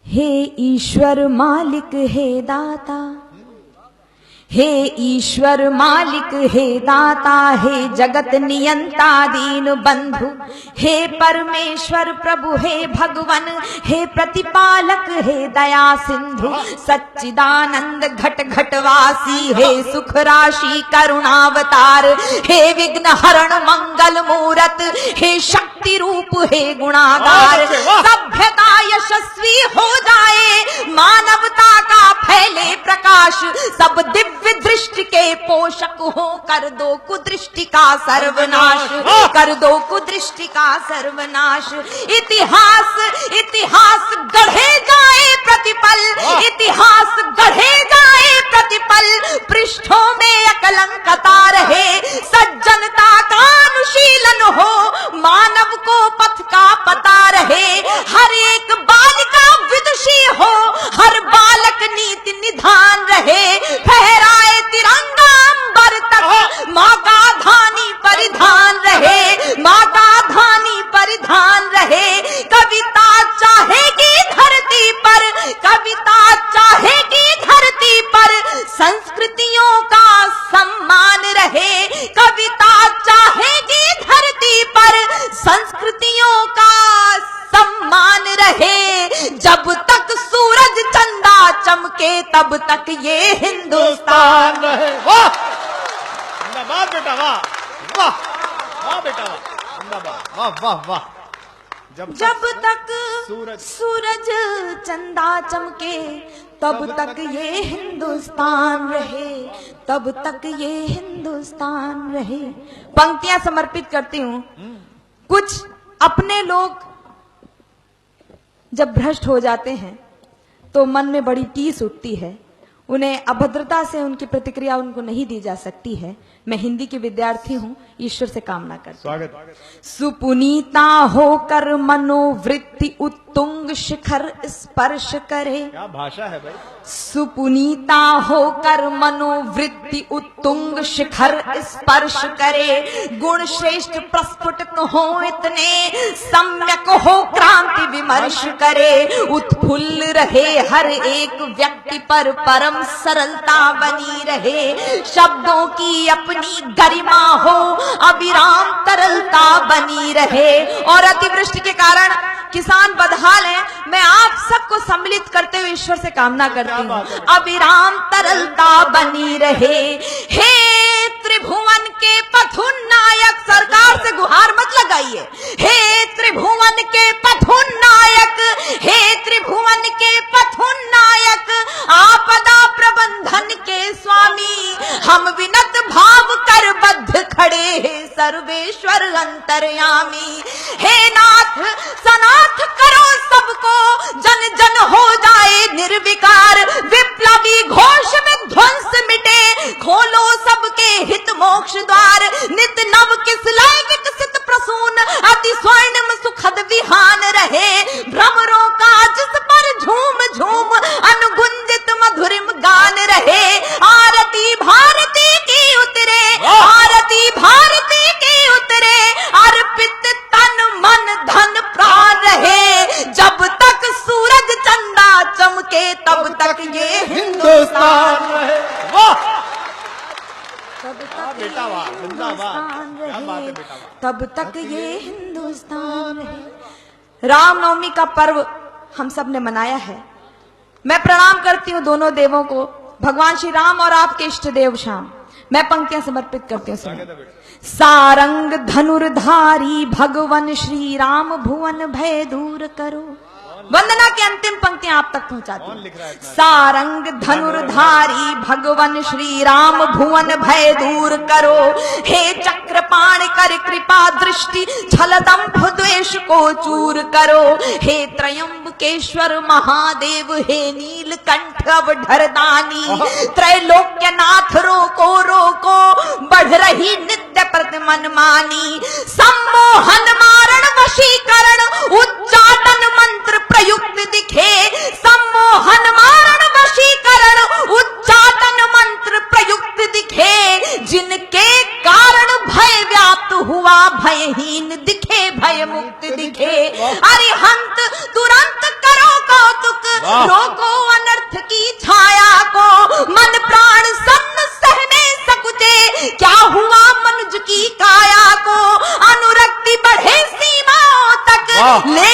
हे ईश्वर मालिक हे दाता, हे ईश्वर मालिक हे दाता, हे जगत नियंता दीन बंधु, हे परमेश्वर प्रभु, हे भगवन, हे प्रतिपालक, हे दया सिंधु, सच्चिदानंद घट घटवासी, हे सुख राशि करुणावतार, हे विघ्न हरण मंगल मूरत, हे शक्ति रूप, हे गुणागार। सभ्यता यशस्वी हो जाए, मानवता का फैले प्रकाश, सब दिव्य दृष्टि के पोषक हो, कर दो कुदृष्टि का सर्वनाश, कर दो कुदृष्टि का सर्वनाश। इतिहास इतिहास गढ़े जाए प्रतिपल, इतिहास गढ़े जाए प्रतिपल, पृष्ठों में अकलंकता रहे, सज्जनता का अनुशीलन हो, मानव को पथ का पता रहे, हर एक बालिका विदुषी हो, हर बालक नीति निधान रहे, फहराए तिरंगा अंबर तक, माँ का धानी परिधान रहे, माँ का धानी परिधान रहे। कविता चाहेगी धरती पर, कविता चाहेगी धरती पर, संस्कृतियों का सम्मान रहे, कविता चाहेगी धरती पर, संस्कृतियों का सम्मान रहे। जब तक सूरज चंदा चमके तब तक ये हिंदुस्तान रहे। वाह जिंदाबाद बेटा, वाह वाह वाह बेटा, वाह जिंदाबाद, वाह वाह वाह। जब तक सूरज चंदा चमके तब तक ये हिंदुस्तान रहे, तब तक ये हिंदुस्तान रहे। पंक्तियां समर्पित करती हूँ। कुछ अपने लोग जब भ्रष्ट हो जाते हैं तो मन में बड़ी टीस उठती है, उन्हें अभद्रता से उनकी प्रतिक्रिया उनको नहीं दी जा सकती है। मैं हिंदी की विद्यार्थी हूँ, ईश्वर से कामना करती हूँ। सुपुनीता होकर मनोवृत्ति उत्तुंग शिखर स्पर्श करे। क्या भाषा है भाई। सुपुनीता होकर मनोवृत्ति उत्तुंग शिखर स्पर्श करे, गुण श्रेष्ठ प्रस्फुटित हो इतने, सम्यक हो क्रांति विमर्श करे, उत्फुल्ल रहे हर एक व्यक्ति पर परम सरलता बनी रहे, शब्दों की अपनी गरिमा हो, अविराम तरलता बनी रहे। और अतिवृष्टि के कारण किसान बदहाल हैं, मैं आप सबको सम्मिलित करते हुए ईश्वर से कामना करती हूँ, अविराम तरलता बनी रहे। हे त्रिभुवन के पथुन्नायक, सरकार से गुहार मत लगाइए, हे त्रिभुवन के पथुन्नायक, हे त्रिभुवन के पथुन्नायक, आपदा प्रबंधन के स्वामी, हम विनत भाव कर बद्ध खड़े हैं सर्वेश्वर अंतर्यामी। हे नाथ सनाथ करो सबको, जन जन हो जाए निर्विकार, विप्लवी घोष में ध्वंस मिटे, खोलो सबके हित मोक्ष द्वार, नित नव किस लय विकसित प्रसून, अति स्वर्णिम सुखद विहान रहे, भ्रमरों का जिस पर झूम झूम अनुगुंजित मधुरिम गान रहे। आरती भारती की उतरे, आरती भारती की उतरे, अर्पित तन मन धन प्राण रहे, जब तक सूरज चंदा चमके तब तक ये हिंदुस्तान रहे। वाह तब तक बेटा, वाह जिंदाबाद, क्या बात है बेटा, वाह। तब तक ये हिंदुस्तान रहे। रामनवमी का पर्व हम सब ने मनाया है। मैं प्रणाम करती हूँ दोनों देवों को, भगवान श्री राम और आपके इष्ट देव श्याम। मैं पंक्तियां समर्पित करती हूँ। सारंग धनुर्धारी भगवान श्री राम, भुवन भय दूर करो। वंदना की अंतिम पंक्तियां आप तक पहुंचाती हूं। सारंग धनुर्धारी भगवान श्री राम, भुवन भय दूर करो, हे चक्रपाण कर कृपा दृष्टि, छल दंभ द्वेष को चूर करो, हे त्रयंबकेश्वर महादेव, हे नीलकंठ अवधरदानी, त्रैलोक्यनाथ रोको रोको, बढ़ रही नित्य प्रति मनमानी, सम्मोहन मारण वशीकरण, उच्चाटन मंत्र प्रयुक्त दिखे, सम्मोहन मारण वशीकरण, उच्चाटन मंत्र प्रयुक्त दिखे, जिनके कारण भय व्याप्त हुआ भयहीन दिखे, भय मुक्त दिखे, अरिहंत तुरंत करो कौतुक, वाह। रोको अनर्थ की छाया को, मन प्राण सन्न सहने सकुचे, क्या हुआ मनुज की काया को, अनुरक्ति बढ़े सीमाओं तक, वाह। ले